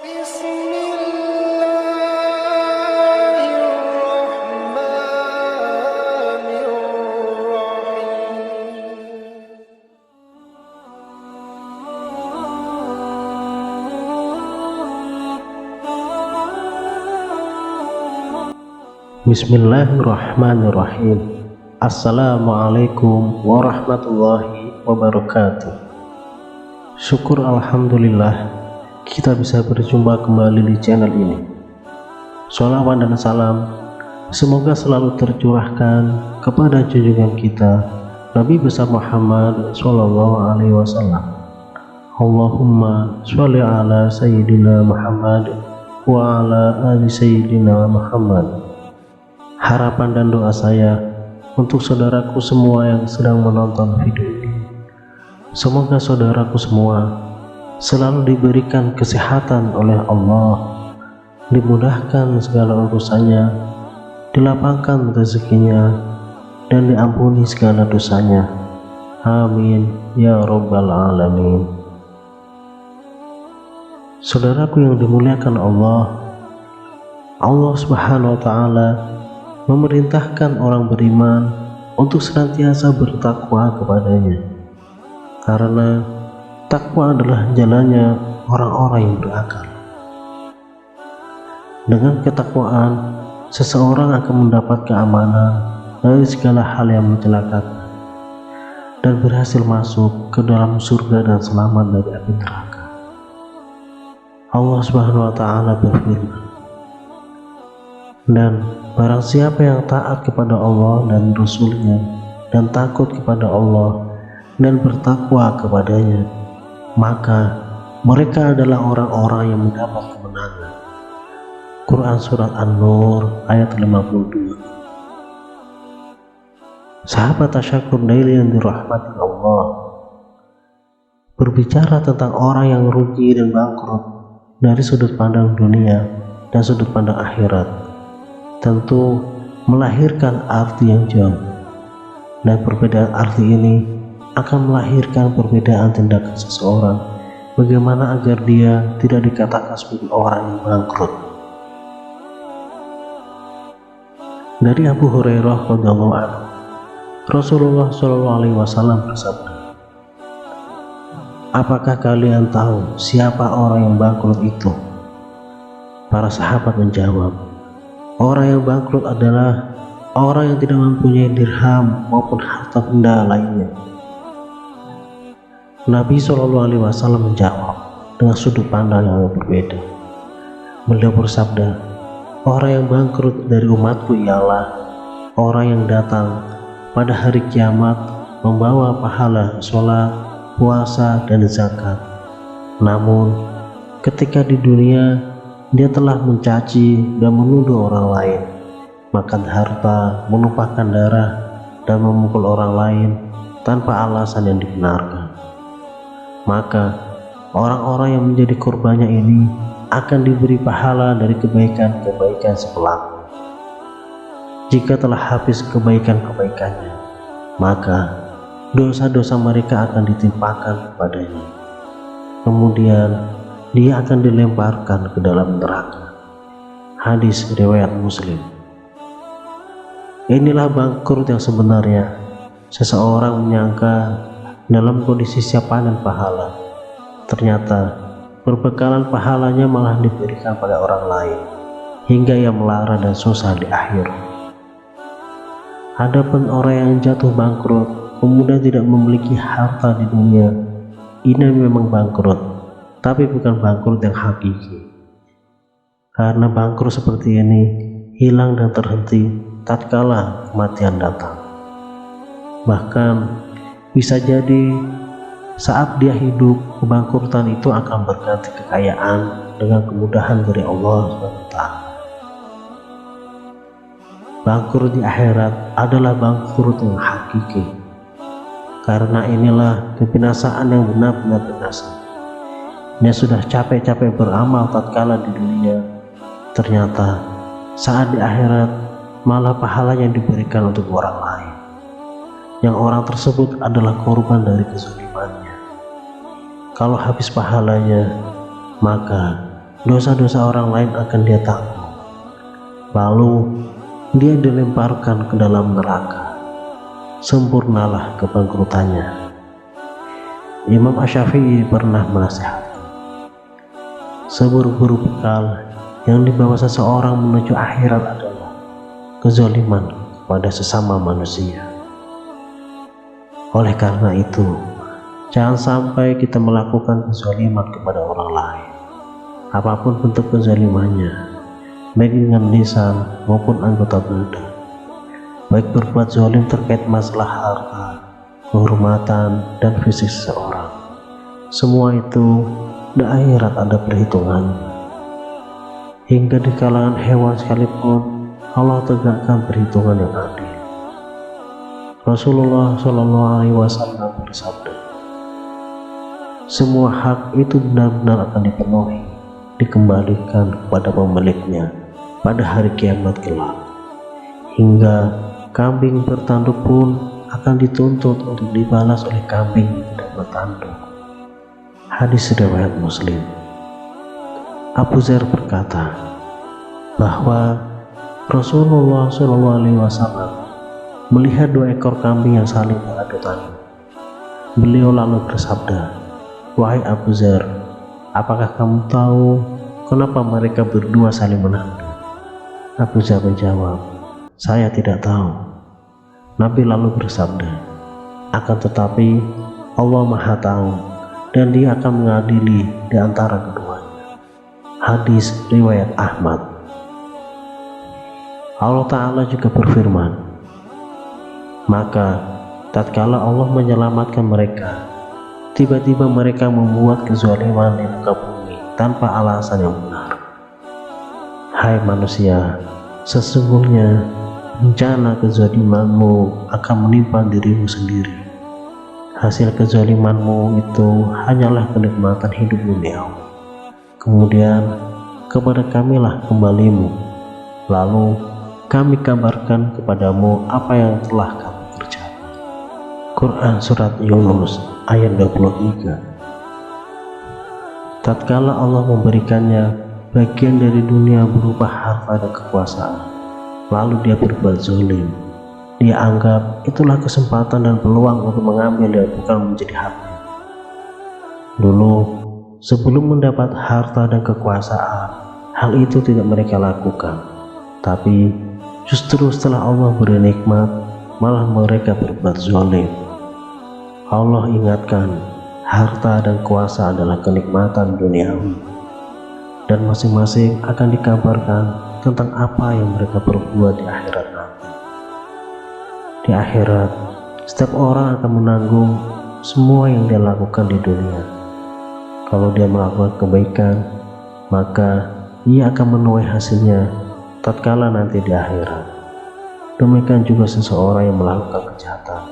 Bismillahirrahmanirrahim. Assalamualaikum warahmatullahi wabarakatuh. Syukur alhamdulillah kita bisa berjumpa kembali di channel ini. Sholawat dan salam semoga selalu tercurahkan kepada junjungan kita Nabi besar Muhammad sallallahu alaihi wasallam. Allahumma sholli ala sayyidina Muhammad wa ala ali sayyidina Muhammad. Harapan dan doa saya untuk saudaraku semua yang sedang menonton video ini, semoga saudaraku semua selalu diberikan kesehatan oleh Allah, dimudahkan segala urusannya, dilapangkan rezekinya, dan diampuni segala dosanya. Amin ya rabbal alamin. Saudaraku yang dimuliakan Allah subhanahu wa ta'ala memerintahkan orang beriman untuk senantiasa bertakwa kepadanya, karena takwa adalah jalannya orang-orang yang berakal. Dengan ketakwaan, seseorang akan mendapat keamanan dari segala hal yang mencelakakan dan berhasil masuk ke dalam surga dan selamat dari api neraka. Allah Subhanahu wa ta'ala berfirman, dan barang siapa yang taat kepada Allah dan Rasul-Nya dan takut kepada Allah dan bertakwa kepadanya, maka mereka adalah orang-orang yang mendapat kemenangan. Quran Surat An-Nur ayat 52. Sahabat tasyakur daily yang dirahmati Allah, berbicara tentang orang yang rugi dan bangkrut dari sudut pandang dunia dan sudut pandang akhirat tentu melahirkan arti yang jauh, dan perbedaan arti ini akan melahirkan perbedaan tindakan seseorang bagaimana agar dia tidak dikatakan sebagai orang yang bangkrut. Dari Abu Hurairah radhiyallahu anhu, Rasulullah shallallahu alaihi wasallam bersabda, apakah kalian tahu siapa orang yang bangkrut itu? Para sahabat menjawab, orang yang bangkrut adalah orang yang tidak mempunyai dirham maupun harta benda lainnya. Nabi SAW menjawab dengan sudut pandang yang berbeda. Beliau bersabda, orang yang bangkrut dari umatku ialah orang yang datang pada hari kiamat membawa pahala sholat, puasa, dan zakat. Namun ketika di dunia dia telah mencaci dan menuduh orang lain, makan harta, menumpahkan darah, dan memukul orang lain tanpa alasan yang dibenarkan. Maka orang-orang yang menjadi korbannya ini akan diberi pahala dari kebaikan-kebaikan sepelaku. Jika telah habis kebaikan-kebaikannya, maka dosa-dosa mereka akan ditimpakan kepadanya. Kemudian dia akan dilemparkan ke dalam neraka. Hadis riwayat Muslim. Inilah bangkrut yang sebenarnya. Seseorang menyangka dalam kondisi siap panen pahala, ternyata perbekalan pahalanya malah diberikan pada orang lain, hingga ia melara dan susah di akhir. Adapun orang yang jatuh bangkrut kemudian tidak memiliki harta di dunia, ini memang bangkrut, tapi bukan bangkrut yang hakiki. Karena bangkrut seperti ini hilang dan terhenti tatkala kematian datang. Bahkan bisa jadi saat dia hidup, kebangkrutan itu akan berganti kekayaan dengan kemudahan dari Allah SWT. Bangkrut di akhirat adalah bangkrut yang hakiki, karena inilah kebinasaan yang benar-benar binasa. Dia sudah capek-capek beramal tatkala di dunia, ternyata saat di akhirat malah pahalanya diberikan untuk orang lain, yang orang tersebut adalah korban dari kezalimannya. Kalau habis pahalanya, maka dosa-dosa orang lain akan dia tanggung. Lalu dia dilemparkan ke dalam neraka. Sempurnalah kebangkrutannya. Imam Asy-Syafi'i pernah menasihatkan, seburuk-buruk bekal yang dibawa seseorang menuju akhirat adalah kezaliman kepada sesama manusia. Oleh karena itu, jangan sampai kita melakukan kezaliman kepada orang lain, apapun bentuk kezalimannya, baik dengan lisan maupun anggota badan. Baik berbuat zalim terkait masalah harta, kehormatan, dan fisik seseorang. Semua itu di akhirat ada perhitungannya. Hingga di kalangan hewan sekalipun Allah tegakkan perhitungan yang adil. Rasulullah SAW bersabda, semua hak itu benar-benar akan dipenuhi, dikembalikan kepada pemiliknya pada hari kiamat kelak. Hingga kambing bertanduk pun akan dituntut untuk dibalas oleh kambing yang tidak bertanduk. Hadis riwayat Muslim. Abu Dzar berkata bahwa Rasulullah SAW melihat 2 ekor kambing yang saling beradu tanduk. Beliau lalu bersabda, "Wahai Abu Dzar, apakah kamu tahu kenapa mereka berdua saling menanduk?" Abu Dzar menjawab, "Saya tidak tahu." Nabi lalu bersabda, "Akan tetapi Allah Maha Tahu dan Dia akan mengadili di antara keduanya." Hadis riwayat Ahmad. Allah Ta'ala juga berfirman, maka tatkala Allah menyelamatkan mereka, tiba-tiba mereka membuat kezaliman di muka bumi tanpa alasan yang benar. Hai manusia, sesungguhnya bencana kezalimanmu akan menimpa dirimu sendiri. Hasil kezalimanmu itu hanyalah kenikmatan hidup duniawi. Kemudian kepada kamilah kembalimu, lalu kami kabarkan kepadamu apa yang telah kamu kerjakan. Quran Surat Yunus ayat 23. Tatkala Allah memberikannya bagian dari dunia berupa harta dan kekuasaan, lalu dia berbuat zalim, dia anggap itulah kesempatan dan peluang untuk mengambil dan bukan menjadi haknya. Dulu sebelum mendapat harta dan kekuasaan, hal itu tidak mereka lakukan, tapi justru setelah Allah beri nikmat, malah mereka berbuat zalim. Allah ingatkan, harta dan kuasa adalah kenikmatan duniawi, dan masing-masing akan dikabarkan tentang apa yang mereka perbuat di akhirat nanti. Di akhirat, setiap orang akan menanggung semua yang dia lakukan di dunia. Kalau dia melakukan kebaikan, maka ia akan menuai hasilnya tatkala nanti di akhirat. Demikian juga seseorang yang melakukan kejahatan,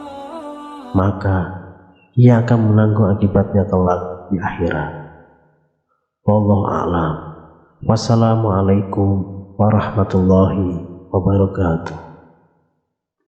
maka ia akan menanggung akibatnya kelak di akhirat. Wallahu a'lam. Wassalamualaikum warahmatullahi wabarakatuh.